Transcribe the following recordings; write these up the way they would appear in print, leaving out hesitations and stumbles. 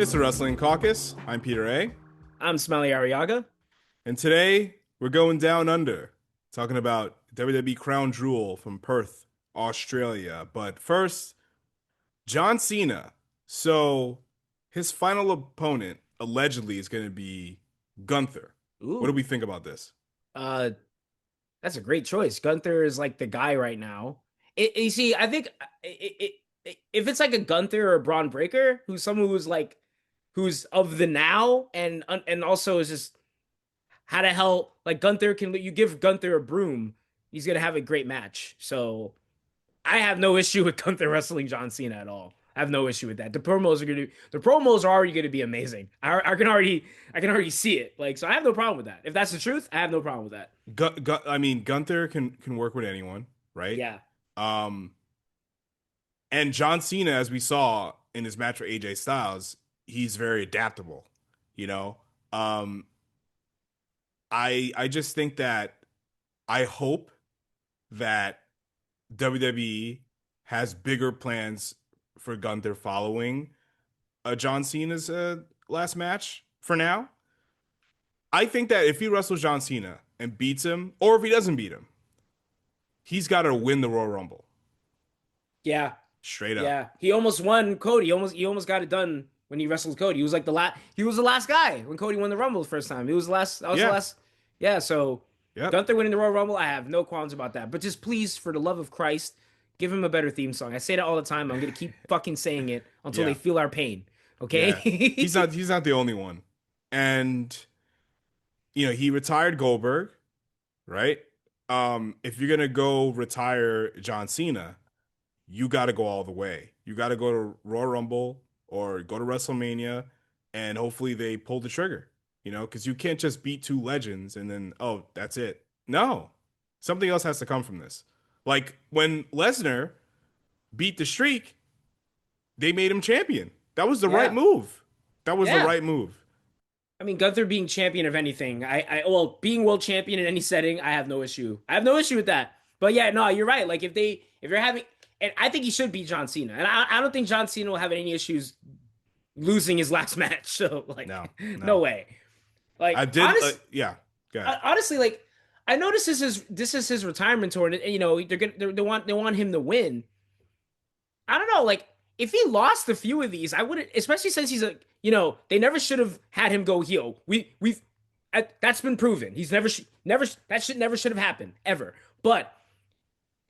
It's the Wrestling Caucus. I'm Peter A. I'm Smelly Ariaga. And today we're going down under, talking about WWE Crown Jewel from Perth, Australia. But first, John Cena. So his final opponent allegedly is going to be Gunther. What do we Ooh, think about this? uh, that's a great choice. Gunther is like the guy right now. You see, I think if it's like a Gunther or a Braun Breaker, who's someone who's of the now and also is just how the hell like Gunther can you give Gunther a broom, he's gonna have a great match. So I have no issue with Gunther wrestling John Cena at all. I have no issue with that. The promos are already gonna be amazing. I can already see it. Like so, I have no problem with that. If that's the truth, I have no problem with that. I mean, Gunther can work with anyone, right? Yeah, Um, and John Cena, as we saw in his match with AJ Styles, he's very adaptable. You know, um, I just think that I hope that WWE has bigger plans for Gunther following John Cena's last match for now. I think that if he wrestles John Cena and beats him, or if he doesn't beat him, he's got to win the Royal Rumble yeah, straight up. yeah. He almost won Cody. He almost got it done when he wrestled Cody. He was like the last. He was the last guy when Cody won the Rumble the first time. He was the last. That was the Yeah. last. Yeah. So Yep. Gunther winning the Royal Rumble, I have no qualms about that. But just please, for the love of Christ, give him a better theme song. I say that all the time. I'm gonna keep fucking saying it until they Yeah. feel our pain. Yeah. He's Okay. not he's not the only one. And he retired Goldberg, right? If you're gonna go retire John Cena, you got to go all the way. You got to go to Royal Rumble or go to WrestleMania, and hopefully they pull the trigger. Because you can't just beat two legends and then that's it. No, something else has to come from this. Like when Lesnar beat the Streak, they made him champion. That was the right Yeah. move. That was the Yeah. right move. I mean, Gunther being champion of anything, well, being world champion in any setting, I have no issue. I have no issue with that. But yeah, no, you're right. Like if you're having, and I think he should beat John Cena, and I don't think John Cena will have any issues losing his last match. So No, like, no no. way. Like I did. Yeah. Go ahead. honestly, like I noticed this is his retirement tour, and they want him to win. I don't know, like if he lost a few of these, I wouldn't, especially since he's a, they never should have had him go heel. That's been proven. He's never that should never should have happened ever. But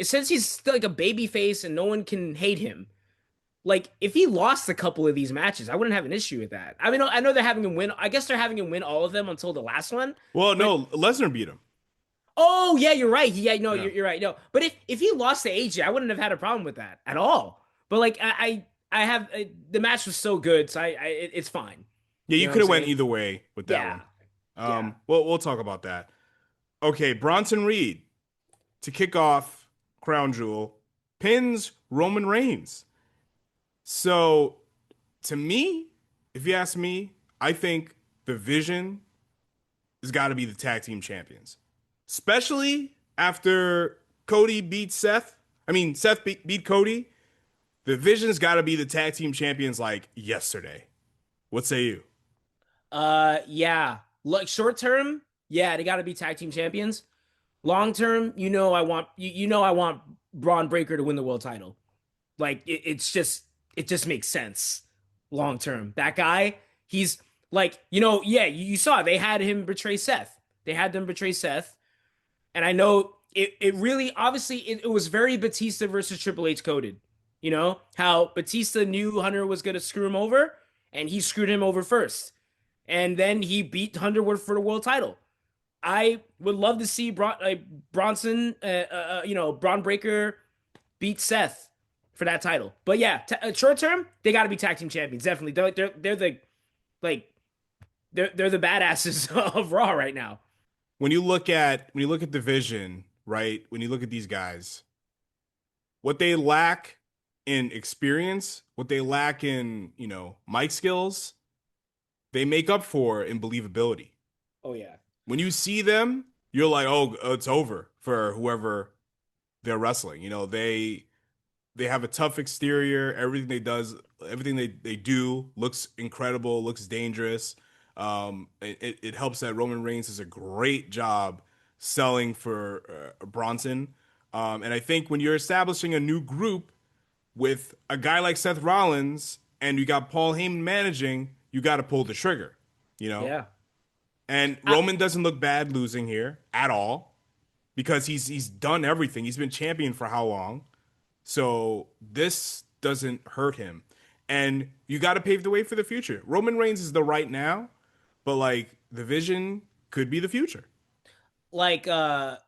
since he's still like a baby face and no one can hate him, like if he lost a couple of these matches, I wouldn't have an issue with that. I mean, I know they're having him win. I guess they're having him win all of them until the last one. Well, But no, Lesnar beat him. oh yeah, you're right. Yeah, no, Yeah. you're right. No, but if he lost to AJ, I wouldn't have had a problem with that at all. But like I have the match was so good, so it's fine. Yeah, You you know what could I'm have went saying? either way with that Yeah, one. yeah. We'll talk about that. Okay, Bronson Reed to kick off Crown Jewel pins Roman Reigns. So to me, if you ask me, I think the vision has got to be the tag team champions, especially after Cody beat Seth. I mean, Seth beat Cody. The vision's got to be the tag team champions like yesterday. What say you? Yeah. Like short term, yeah, they got to be tag team champions. Long term, I want Braun Breaker to win the world title. Like it just makes sense long term. That guy, he's like, yeah, you saw they had him betray Seth. They had them betray Seth. And I know it really obviously it was very Batista versus Triple H coded. You know, how Batista knew Hunter was gonna screw him over, and he screwed him over first. And then he beat Hunter for the world title. I would love to see Bronson, Braun Breaker beat Seth for that title. But yeah, short term, they got to be tag team champions. Definitely, they're the like they're the badasses of Raw right now. When you look at the vision, right? When you look at these guys, what they lack in experience, what they lack in, mic skills, they make up for in believability. Oh yeah, When you see them, you're like, oh, it's over for whoever they're wrestling. They have a tough exterior. Everything they do looks incredible, looks dangerous. It helps that Roman Reigns does a great job selling for Bronson. And I think when you're establishing a new group with a guy like Seth Rollins and you got Paul Heyman managing, you got to pull the trigger, you know? Yeah. And I, Roman doesn't look bad losing here at all because he's done everything. He's been champion for how long? So this doesn't hurt him. And you got to pave the way for the future. Roman Reigns is the right now, but like the vision could be the future. like the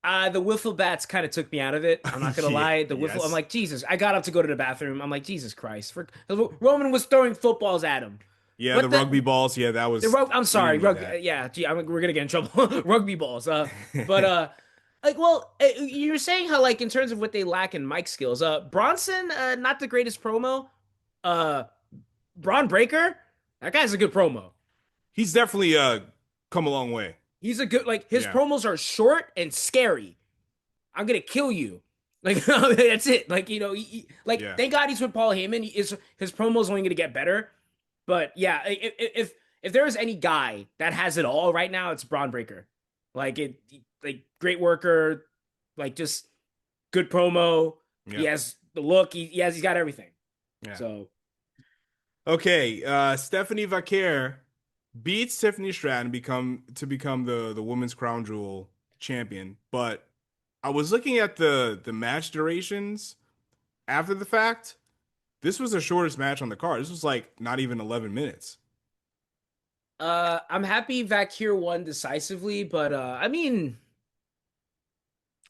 wiffle bats kind of took me out of it. I'm not gonna Yeah, lie. The wiffle, I'm yes. like, Jesus. I got up to go to the bathroom. I'm like, Jesus Christ. Roman was throwing footballs at him. Yeah, the But rugby balls. Yeah, that was I'm we sorry, didn't need that. yeah, gee, we're gonna get in trouble. Rugby balls. But like, well, you're saying how like in terms of what they lack in mic skills. Bronson, not the greatest promo. Uh, Braun Breaker, that guy's a good promo. He's definitely come a long way. He's a good like his Yeah. promos are short and scary. I'm gonna kill you. Like that's it. Like like Yeah. thank God he's with Paul Heyman. His promo's only gonna get better. But yeah, if there is any guy that has it all right now, it's Braun Breaker. Like great worker, like just good promo. He Yeah. has the look. He's got everything. Yeah. So Okay, Stephanie Vaquer beats Tiffany Stratton become the women's crown jewel champion. But I was looking at the match durations after the fact. This was the shortest match on the card. This was like not even 11 minutes. I'm happy Vaquer won decisively, but I mean,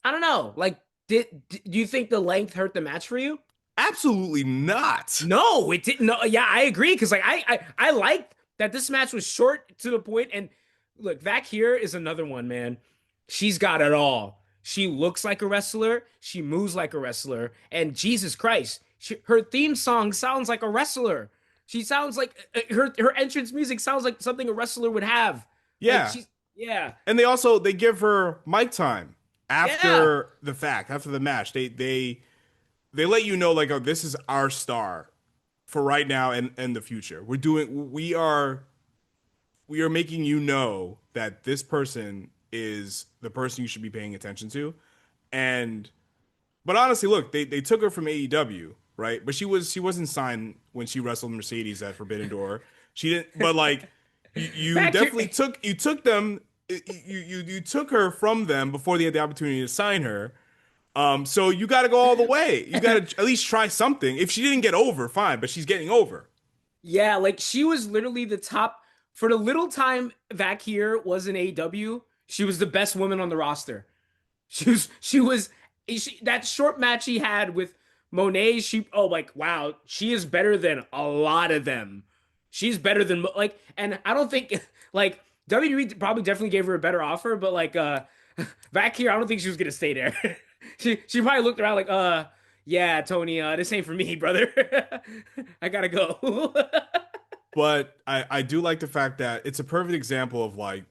I don't know. Like, do you think the length hurt the match for you? Absolutely not. No, it didn't. No, yeah, I agree because like I liked that this match was short to the point. And look, Vac here is another one, man. She's got it all. She looks like a wrestler. She moves like a wrestler. And Jesus Christ, her theme song sounds like a wrestler. She sounds like her entrance music sounds like something a wrestler would have. Like Yeah. she's yeah And they give her mic time yeah after the fact, after the match. They let you know like, oh, this is our star for right now and the future. We are making you know that this person is the person you should be paying attention to. And but honestly, look, they took her from AEW, right? But she wasn't signed when she wrestled Mercedes at Forbidden Door. She didn't. But like you Vac here. definitely took them. You took her from them before they had the opportunity to sign her. So you got to go all the way. You got to at least try something. If she didn't get over, fine, but she's getting over. Yeah, like she was literally the top for the little time Vac here was in AEW. She was the best woman on the roster. That short match he had with Monet. Like wow, she is better than a lot of them. She's better than like, and I don't think like WWE probably definitely gave her a better offer, but like back here, I don't think she was gonna stay there. She probably looked around like yeah, Tony, this ain't for me, brother. I gotta go. But I do like the fact that it's a perfect example of like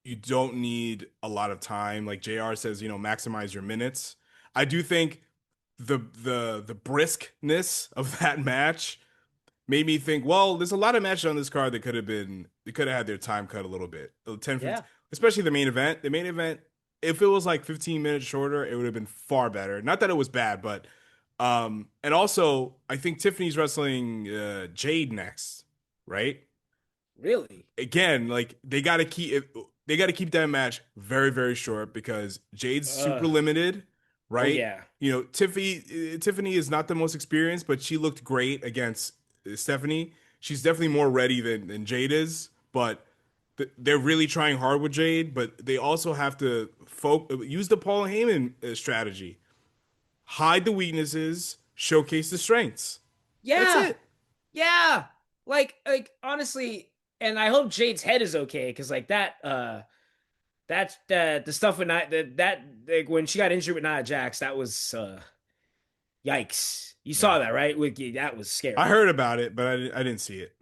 you don't need a lot of time. Like JR says, maximize your minutes. I do think the briskness of that match made me think, well, there's a lot of matches on this card that they could have had their time cut a little bit. 10, 15, Yeah. especially the main event. The main event, if it was like 15 minutes shorter, it would have been far better. Not that it was bad, but and also I think Tiffany's wrestling Jade next, right? Really? Again, like they got to keep that match very very short because Jade's super Uh, limited, oh right? yeah. Tiffany is not the most experienced, but she looked great against Stephanie. She's definitely more ready than Jade is, but they're really trying hard with Jade, but they also have to use the Paul Heyman strategy. Hide the weaknesses, showcase the strengths. That's Yeah. it. Yeah. Like honestly, and I hope Jade's head is okay because like that's the stuff with that like when she got injured with Nia Jax, that was yikes. You Yeah. saw that, right? That was I scary. heard about it, but I didn't see it.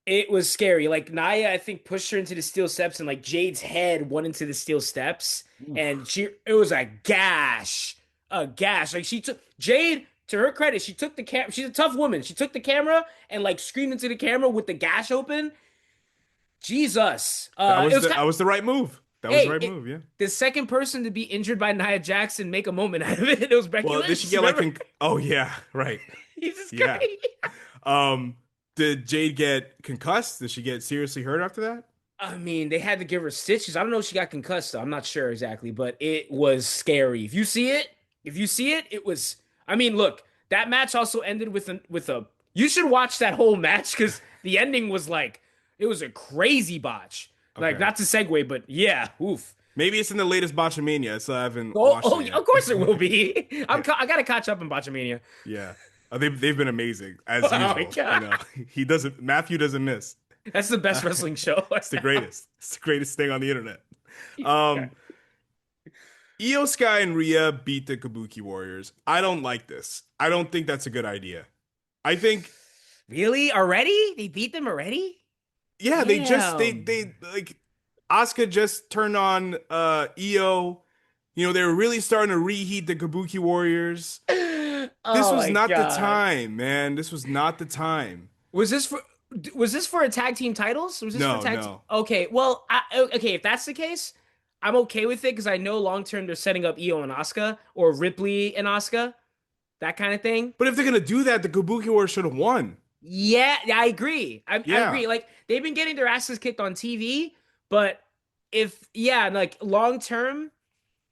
It was scary. Like Nia, I think pushed her into the steel steps, and like Jade's head went into the steel steps, and Oof. it was a gash. a gash. Like she took Jade, to her credit, she took the cam. She's a tough woman. She took the camera and like screamed into the camera with the gash open. Jesus. It was kind that was the right move. That was the hey, right move. Yeah. the second person to be injured by Nia Jackson make a moment out of it. It was Becky Well, did she Lynch. get like Remember? oh yeah, right. Jesus Yeah. Christ. Um, did Jade get concussed? Did she get seriously hurt after that? I mean, they had to give her stitches. I don't know if she got concussed though. I'm not sure exactly, but it was scary. If you see it, it was. I mean, look, that match also ended with a. You should watch that whole match because the ending was like it was a crazy botch. Like Okay. not to segue, but yeah, oof. Maybe it's in the latest Botchamania, so I haven't Oh, watched oh, it yeah, of yet. course it will be. I gotta catch up in Botchamania. Yeah. They've been amazing as Oh my usual. You god, know, he doesn't. Matthew doesn't miss. that's the best wrestling show. It's the greatest. It's the greatest thing on the internet. Um, Io Sky and Rhea beat the Kabuki Warriors. I don't like this. I don't think that's a good idea. I think, Really? Already? They beat them already? yeah, Damn. they like Asuka just turned on Io. You know, they were really starting to reheat the Kabuki Warriors. This Oh was my not the god. time, man. This was not the time. Was this for was this for a tag team titles? Was this for No, tag team? no. Okay, well, okay, if that's the case, I'm okay with it because I know long term they're setting up Io and Asuka or Ripley and Asuka, that kind of thing. But if they're gonna do that, the Kabuki Warriors should have won. Yeah, I agree. I Yeah. agree. Like they've been getting their asses kicked on TV, but if yeah, like long term,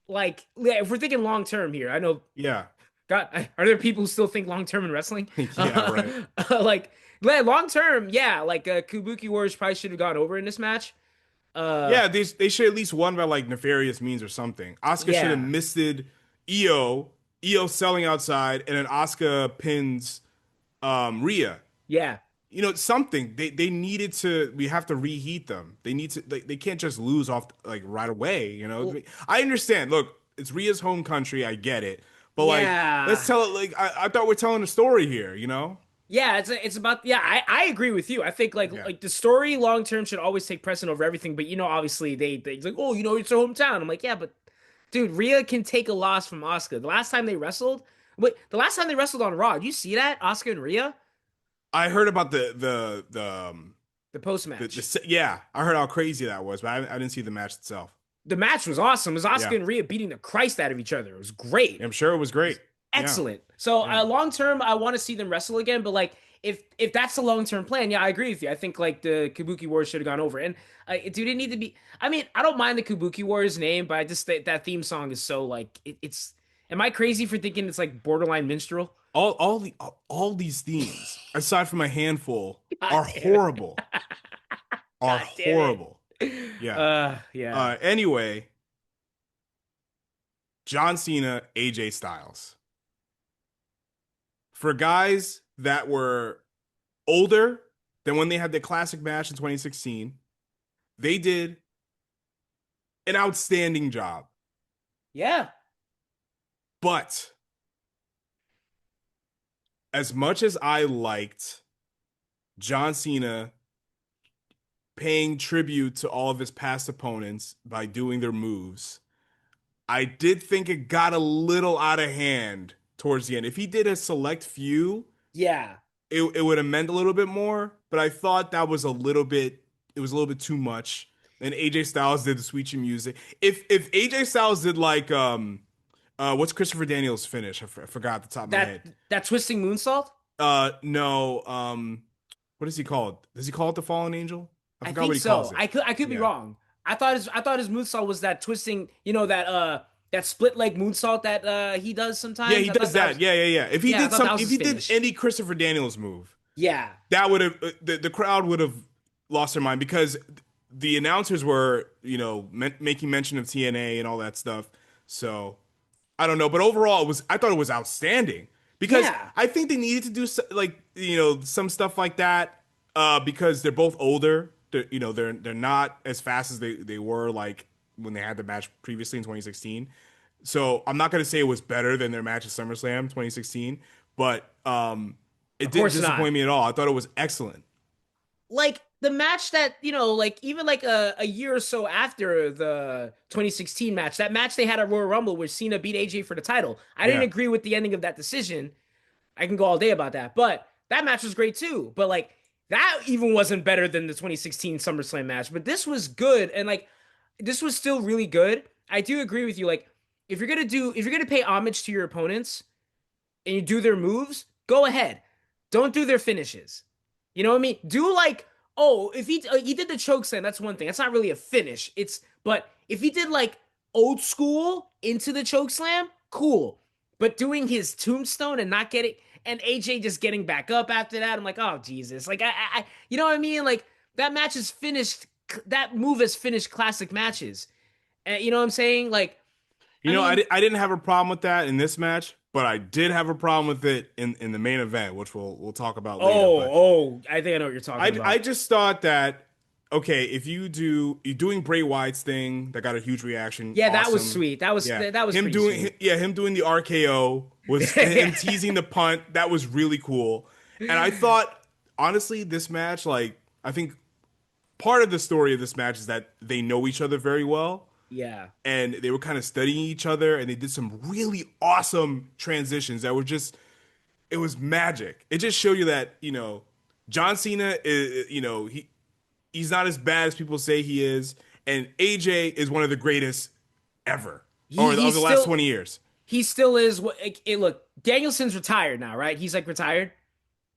like yeah, if we're thinking long term here, I know Yeah. God, are there people who still think long term in wrestling? Yeah, right. Like long term, yeah, like Kabuki Warriors probably should have gone over in this match. Uh, Yeah, they should at least won by like nefarious means or something. Asuka should have yeah, misted Io, Io selling outside, and then Asuka pins Rhea. yeah. You know, something. They needed to we have to reheat them. They need to they can't just lose off like right away, you know. Well, I understand. Look, it's Rhea's home country, I get it. But like let's yeah, tell it like I thought we're telling a story here, you know? yeah. It's about yeah. I agree with you. I think Yeah. like the story long term should always take precedent over everything. But you know, obviously they it's like oh you know it's their hometown. I'm like yeah, but dude, Rhea can take a loss from Asuka. The last time they wrestled, wait, the last time they wrestled on Raw, did you see that Asuka and Rhea I heard about the post match? yeah, I heard how crazy that was, but I didn't see the match itself. The match was awesome. It was Yeah. Asuka and Rhea beating the Christ out of each other. It was great. I'm sure it was It great. was Yeah. excellent. So Yeah. long term, I want to see them wrestle again. But like, if that's the long term plan, yeah, I agree with you. I think like the Kabuki Warriors should have gone over. And dude, it need to be. I mean, I don't mind the Kabuki Warriors name, but I just that theme song is so like it's. Am I crazy for thinking it's like borderline minstrel? All these themes, aside from a handful, God are damn it! horrible. Are God damn it! horrible. Yeah. Yeah, Anyway, John Cena, AJ Styles. For guys that were older than when they had their classic match in 2016, they did an outstanding job. yeah, But as much as I liked John Cena paying tribute to all of his past opponents by doing their moves, I did think it got a little out of hand towards the end. If he did a select few, yeah. it would have meant a little bit more, but I thought that was a little bit it was a little bit too much. And AJ Styles did the sweet chin music. If AJ Styles did like what's Christopher Daniels finish? I forgot at the top of my That head. that twisting moonsault. No, what is he called? Does he call it the Fallen Angel? I I forgot what think he calls so. it. I could be Yeah. wrong. I thought his moonsault was that twisting, you know, that split leg moonsault that he does Yeah, sometimes. he I thought does that that. was Yeah. yeah, I thought that was If his he did finish. any Christopher Daniels move, Yeah. that would have the crowd would have lost their mind because the announcers were, you know, making mention of TNA and all that stuff. So I don't know, but overall, I thought it was outstanding because Yeah. I think they needed to do like you know some stuff like that because they're both older. You know, they're not as fast as they were like when they had the match previously in 2016. So I'm not gonna say it was better than their match at SummerSlam 2016, but it Of didn't course not. disappoint me at all. I thought it was excellent. Like the match that, like even like a year or so after the 2016 match, that match they had at Royal Rumble where Cena beat AJ for the title. I didn't Yeah. agree with the ending of that decision. I can go all day about that, but that match was great too. But like that even wasn't better than the 2016 SummerSlam match. But this was good, and like this was still really good. I do agree with you. Like if you're gonna pay homage to your opponents and you do their moves, go ahead. Don't do their finishes. You know what I mean? Do like, oh, if he did the choke slam, that's one thing. That's not really a finish. But if he did like old school into the choke slam, cool. But doing his tombstone and not getting and AJ just getting back up after that, I'm like, oh Jesus, like you know what I mean? Like that match is finished. That move has finished classic matches. And you know what I'm saying? Like, I mean, I didn't have a problem with that in this match, but I did have a problem with it in the main event, which we'll talk about later. But I think I know what you're talking I about. just thought that okay, if you're doing Bray Wyatt's thing that got a huge reaction, Yeah, that was awesome. sweet. Yeah, That was pretty sweet. him doing the RKO was him teasing the punt. That was really cool. And I thought honestly, this match, like I think part of the story of this match is that they know each other very well Yeah. and they were kind of studying each other and they did some really awesome transitions that were just it was magic. It just showed you that, John Cena is, he's not as bad as people say he is, and AJ is one of the greatest ever, He or of he's the last still 20 years. he still is what look, Danielson's retired now, right? He's like retired.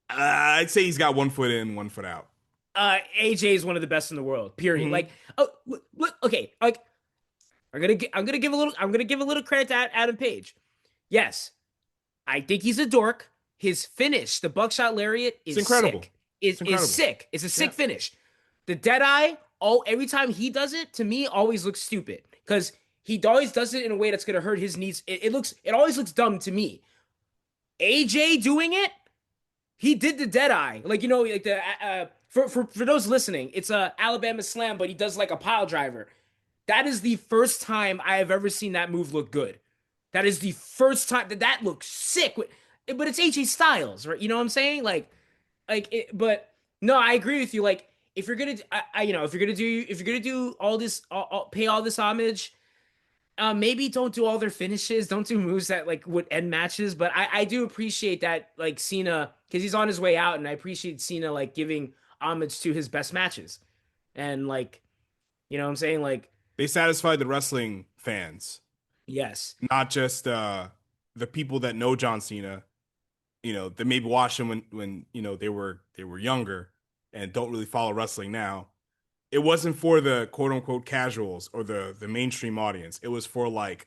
I'd say he's got one foot in, one foot out. AJ is one of the best in the world. Period. Hmm. Like, oh, look, okay, like I'm gonna give a little credit to Adam Page. Yes, I think he's a dork. His finish, the buckshot lariat, It's is incredible. sick. It's Is incredible. sick. It's a Yeah. sick finish. The dead eye, oh, every time he does it, to me, always looks stupid because he always does it in a way that's gonna hurt his knees. It always looks dumb to me. AJ doing it, he did the dead eye, like like the for those listening, it's a Alabama slam, but he does like a pile driver. That is the first time I have ever seen that move look good. That is the first time that looks sick. But it's AJ Styles, right? You know what I'm saying? But no, I agree with you. Like, if you're gonna, if you're gonna do all this, pay all this homage, maybe don't do all their finishes. Don't do moves that like would end matches. But I do appreciate that, like Cena, because he's on his way out, and I appreciate Cena like giving homage to his best matches, and like, you know what I'm saying? Like, They satisfied the wrestling fans, yes. not just the people that know John Cena, that maybe watched him when they were younger and don't really follow wrestling now. It wasn't for the quote unquote casuals or the mainstream audience. It was for like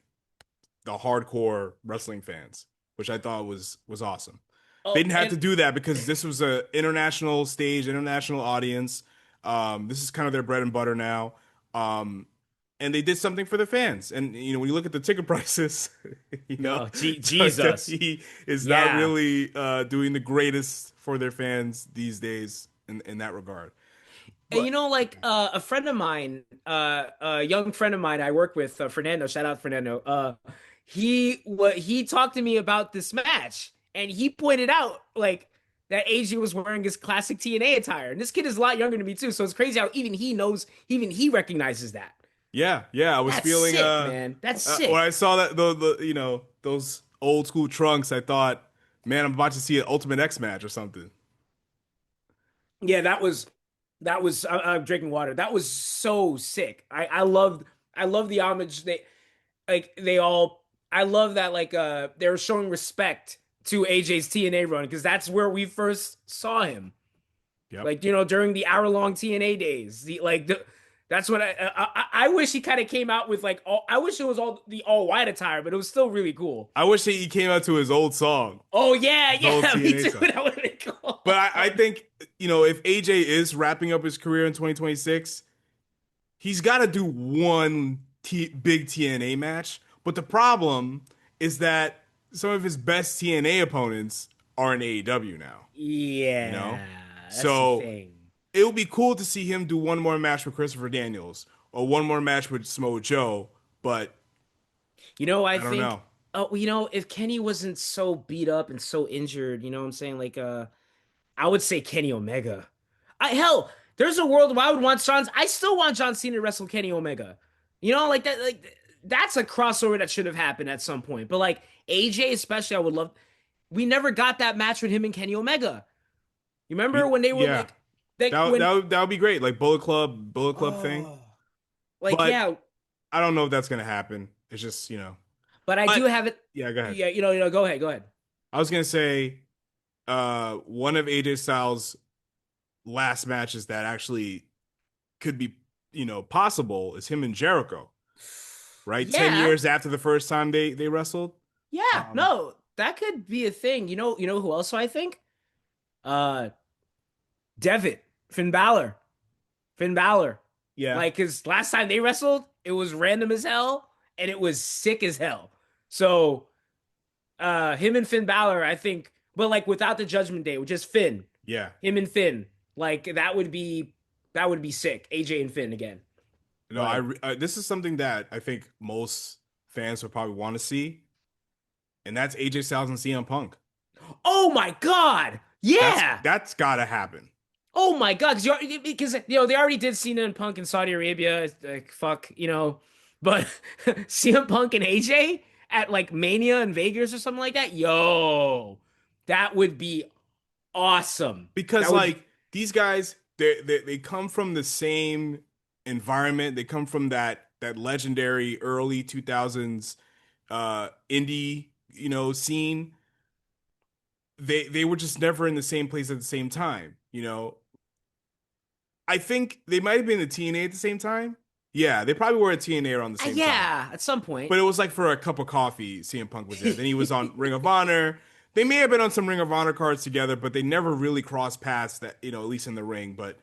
the hardcore wrestling fans, which I thought was awesome. They Oh, didn't have and to do that because this was a international stage, international audience. This is kind of their bread and butter now. And they did something for the fans. And when you look at the ticket prices, oh, Jesus. WWE is not Yeah. really doing the greatest for their fans these days in that regard. And But like a friend of mine, a young friend of mine I work with, Fernando, shout out Fernando. He talked to me about this match and he pointed out like that AJ was wearing his classic TNA attire. And this kid is a lot younger than me too, so it's crazy how even he recognizes that. yeah, I was That's feeling sick, man. That's when I sick. saw that those old school trunks, I thought, man, I'm about to see an Ultimate X match or something. Yeah, I'm drinking water. That was so sick. I love the homage they all I love that like they're showing respect to AJ's TNA run because that's where we first saw him. Yep. Like, during the hour-long TNA days. That's what I wish he kind of came out with like I wish it was all white attire, but it was still really cool. I wish he came out to his old song, Oh yeah, his old yeah, me TNA too. song. That would have been cool. But I think if AJ is wrapping up his career in 2026, he's got to do one big TNA match. But the problem is that some of his best TNA opponents are in AEW now. You know, Yeah, that's the so thing. it would be cool to see him do one more match with Christopher Daniels or one more match with Samoa Joe. But I I don't think, know. oh, if Kenny wasn't so beat up and so injured, you know what I'm saying? Like, I would say Kenny Omega. Hell, there's a world where I would want I still want John Cena to wrestle Kenny Omega. You know, like that, like that's a crossover that should have happened at some point. But like AJ, especially, I would love. We never got that match with him and Kenny Omega. You remember when they were Yeah, like when, that would be great, like Bullet Club thing. oh, like But yeah. I don't know if that's gonna happen. It's just But I But do have it. yeah, go ahead. Yeah, go ahead, go ahead. I was gonna say one of AJ Styles' last matches that actually could be possible is him and Jericho, right? Ten Yeah, years after the first time they wrestled. yeah, Um, no, that could be a thing. You know who else I think? Uh, Devitt, Finn Balor, Finn Balor. yeah, Like, cause last time they wrestled, it was random as hell and it was sick as hell. So, him and Finn Balor, I think, but like without the Judgment Day, with just Finn, yeah. him and Finn, like that would be sick. AJ and Finn again. No, Like, this is something that I think most fans would probably want to see, and that's AJ Styles and CM Punk. oh my God, That's yeah. that's gotta happen. Oh my God, because they already did Cena and Punk in Saudi Arabia. Like fuck, but CM Punk and AJ at like Mania in Vegas or something like that. Yo, that would be awesome. Because That would be. like these guys, they come from the same environment. They come from that legendary early 2000s indie scene. They were just never in the same place at the same time. I think they might have been at TNA at the same time. Yeah, they probably were at TNA around the same time. Yeah, at some point. But it was like for a cup of coffee, CM Punk was there. Then he was on Ring of Honor. They may have been on some Ring of Honor cards together, but they never really crossed paths at least in the ring. But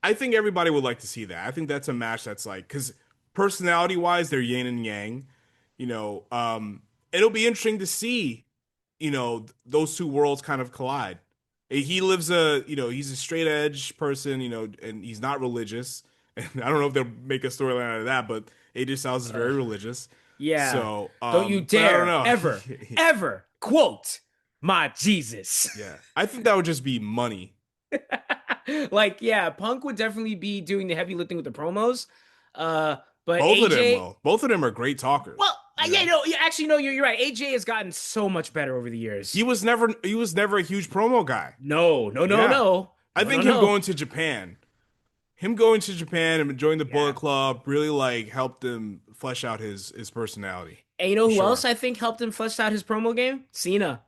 I think everybody would like to see that. I think that's a match that's like, because personality wise, they're yin and yang. It'll be interesting to see, those two worlds kind of collide. He lives he's a straight edge person, and he's not religious. And I don't know if they'll make a storyline out of that, but AJ Styles is very religious. Yeah. So, Don't you but I don't dare know. ever quote my Jesus. Yeah, I think that would just be money. Like, yeah, Punk would definitely be doing the heavy lifting with the promos. But Both of them AJ, will. Both of them are great talkers. well, You yeah, know, no, yeah, actually, no, you're right. AJ has gotten so much better over the years. he was never a huge promo guy. No, no, no, Yeah, no, I no, no, think him no. going to Japan, and joining the Yeah. Bullet Club really like helped him flesh out his personality And you know for who else sure. I think helped him flesh out his promo game? Cena.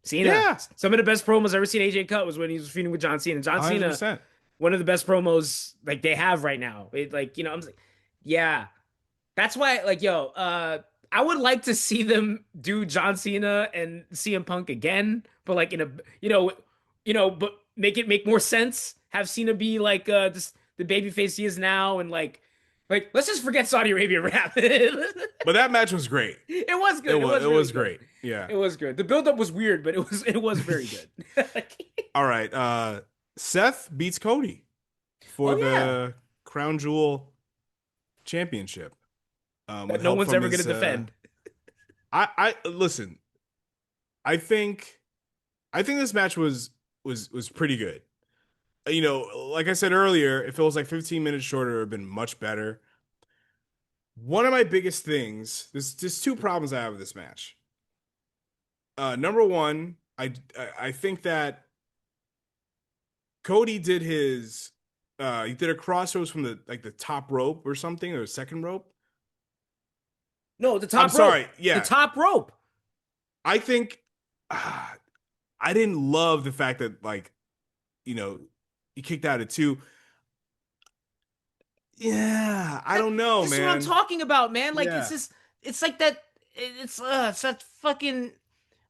Cena. Yeah, Some of the best promos I've ever seen AJ cut was when he was feuding with John Cena. John hundred Cena, percent. one of the best promos like they have right now. I'm like, yeah. That's why, like, yo, I would like to see them do John Cena and CM Punk again, but like in a, but make more sense. Have Cena be like just the babyface he is now, and like let's just forget Saudi Arabia rap. It But that match was great. was It good. It was was it really was good. great. Yeah. It was good. The build up was weird, but it was very good. All right. Seth beats Cody for Oh yeah, the Crown Jewel Championship. With that no help one's from ever gonna his defend. I listen. I think this match was pretty good. Like I said earlier, if it was like 15 minutes shorter, it would have been much better. One of my biggest things, there's two problems I have with this match. Number one, I think that Cody did he did a crossroads from the top rope or something, or second rope. No, the I'm top rope. sorry. The Yeah, top rope. I think I didn't love the fact that you know he kicked out at two. Yeah, I That, don't know, this is what I'm man. talking about, man. Like it's Yeah, just it's like that it's that fucking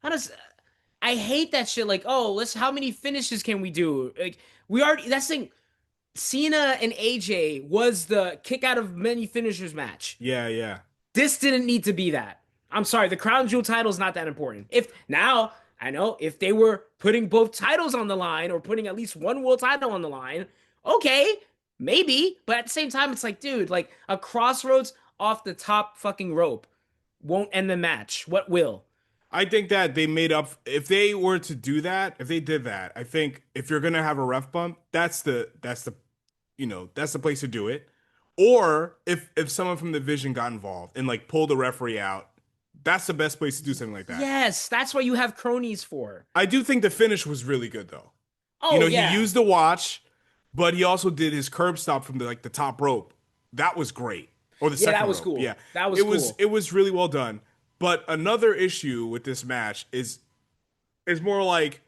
how does I hate that shit. Like, oh, let's how many finishes can we do? Like we already that's the thing. Cena and AJ was the kick out of many finishers match. yeah, yeah, This didn't need to be that. I'm sorry, the crown jewel title is not that important. If now I know if they were putting both titles on the line or putting at least one world title on the line, okay, maybe. But at the same time, it's like, dude, like a crossroads off the top fucking rope won't end the match. What will? I think that they made up if they were to do that, if they did that, I think if you're gonna have a ref bump, that's the that's the place to do it. Or if someone from the division got involved and like pulled the referee out, that's the best place to do something like that. Yes, that's what you have cronies for. I do think the finish was really good though. Oh He yeah. used the watch, but he also did his curb stop from the top rope. That was great. Or the Yeah, that second was rope. cool. Yeah. That was It cool. was really well done. But another issue with this match is more like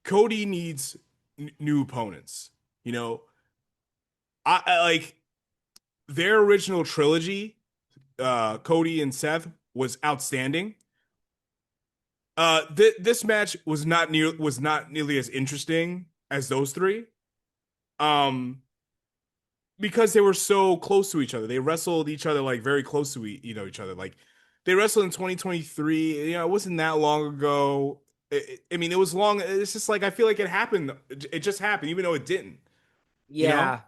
Cody needs new opponents. You know, I like their original trilogy, Cody and Seth was outstanding. This match was not nearly as interesting as those three. Um, because they were so close to each other. They wrestled each other like very close to each other. Like they wrestled in 2023. It wasn't that long ago. I mean, it was long. It's just like I feel like it happened. It just happened, even though it didn't. You know? Yeah.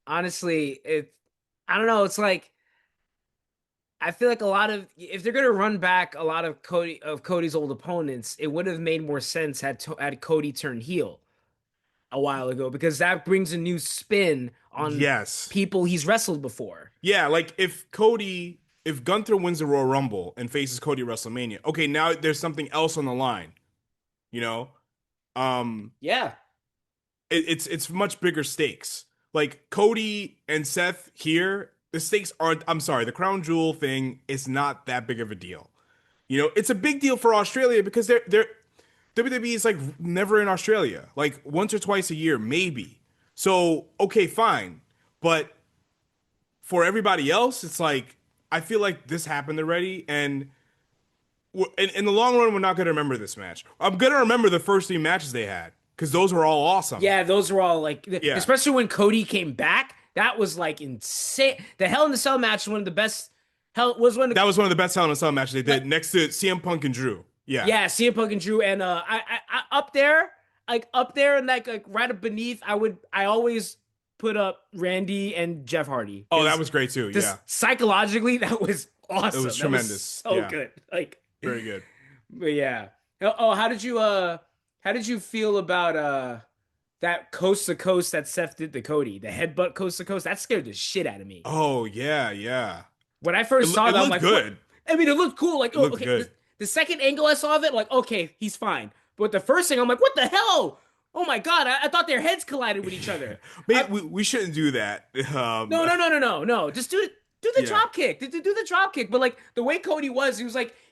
Honestly, I don't know, it's like I feel like a lot of if they're gonna run back a lot of Cody's old opponents, it would have made more sense had Cody turned heel a while ago because that brings a new spin on Yes. people he's wrestled before. Yeah. Like if Gunther wins the Royal Rumble and faces Cody at WrestleMania, okay, now there's something else on the line. You know? Um, Yeah. it's much bigger stakes. Like Cody and Seth here, the stakes aren't. I'm sorry, the Crown Jewel thing is not that big of a deal. It's a big deal for Australia because they're WWE is like never in Australia, like once or twice a year, maybe. So okay, fine, but for everybody else, it's like I feel like this happened already, and in the long run, we're not gonna remember this match. I'm gonna remember the first three matches they had because those were all awesome. Yeah, those were all like Yeah. especially when Cody came back, that was like insane. The Hell in the Cell match was one of the best hell was one of the That was one of the best Hell in a Cell matches they like did next to CM Punk and Drew. Yeah. yeah, CM Punk and Drew, and I up there, like up there, and like right up beneath, I always put up Randy and Jeff Hardy Oh, that because was great too. just Yeah. psychologically that was It awesome. was That was tremendous. so Yeah. good. Like, Very good. but yeah. Oh, how did you feel about that coast to coast that Seth did to Cody, the headbutt coast to coast? That scared the shit out of me. Oh, yeah, yeah. When I first saw It that, I'm looked like, what? good. I mean, it looked cool. Like, It oh, looked okay. good. The second angle I saw of it, like, okay, he's fine. But the first thing, I'm like, what the hell? Oh my God, I thought their heads collided with each other. Maybe I, we shouldn't do that. no. Just do the Yeah. drop kick. Do the drop kick. But like the way Cody was,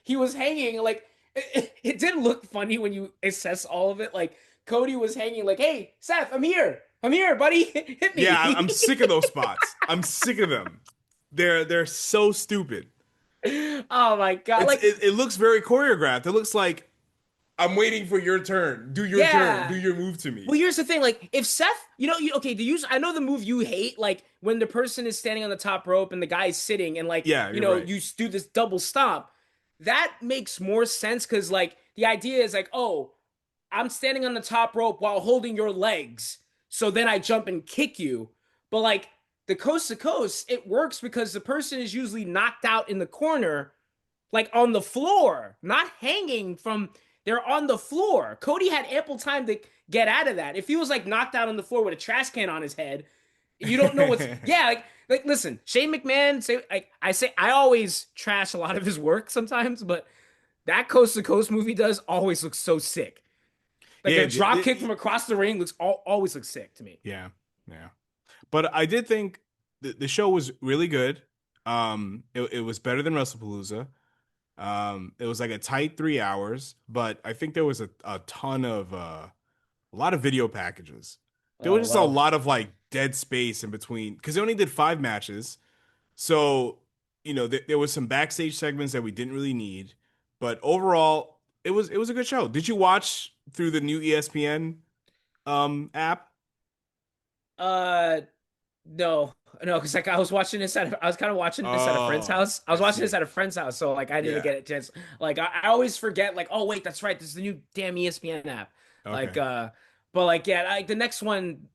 he was hanging. Like it didn't look funny when you assess all of it. Like Cody was hanging. Like, hey, Seth, I'm here. I'm here, buddy. Hit Yeah, I'm me. sick of those spots. I'm sick of them. They're so stupid. Oh my God. Like, It looks very choreographed. It looks like I'm waiting for your turn. Do your turn. Do yeah. your move to me. Well, here's the thing. Like, if Seth, okay, I know the move you hate, like when the person is standing on the top rope and the guy's sitting, and like, Yeah, you're right. you do this double stomp. That makes more sense because, like, the idea is like, oh, I'm standing on the top rope while holding your legs, so then I jump and kick you. But like the coast to coast, it works because the person is usually knocked out in the corner, like on the floor, not hanging from. They're on the floor. Cody had ample time to get out of that. If he was like knocked out on the floor with a trash can on his head, you don't know what's. Yeah, like listen, Shane McMahon. I always trash a lot of his work sometimes, but that coast to coast movie does always look so sick. Like Yeah, a drop kick from across the ring always looks sick to me. yeah, yeah. But I did think the show was really good. It was better than WrestlePalooza. It was like a tight 3 hours, but I think there was a ton of a lot of video packages. There Oh was just a well. lot of like dead space in between because they only did 5 matches. So, there was some backstage segments that we didn't really need, but overall, it was a good show. Did you watch through the new ESPN app? Uh, no, because like I was kind of watching this at a friend's Oh, house. I I was watching this see. at a friend's house, so like I didn't Yeah. get a chance. Like I always forget, like, oh wait, that's right, this is the new damn ESPN app. Like, Okay. but like yeah, like the next one,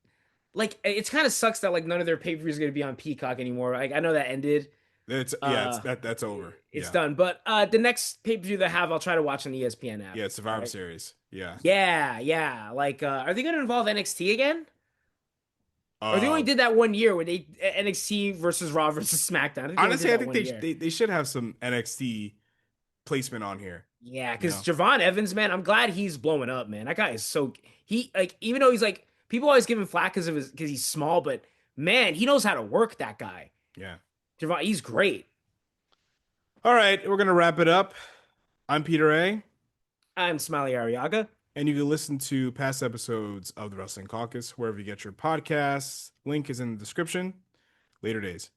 like it's kind of sucks that like none of their pay-per-views is gonna be on Peacock anymore. Like I know that ended, It's yeah, it's Uh, that's over. it's Yeah. done. But the next pay per view they have, I'll try to watch on the ESPN app. Yeah, it's All Survivor right. Series. Yeah. Yeah, yeah. Like, are they going to involve NXT again? Or they only Uh did that one year when they NXT versus Raw versus SmackDown. I think they only did Honestly, I that think one year. they should have some NXT placement on here, Yeah, you because know. Javon Evans, man, I'm glad he's blowing up, man. That guy is so he like even though he's like people always give him flack because he's small, but man, he knows how to work that guy. Yeah. Javon, he's great. All right, we're gonna wrap it up. I'm Peter A, I'm Smiley Ariaga. and you can listen to past episodes of the Wrestling Caucus wherever you get your podcasts. Link is in the description. Later days.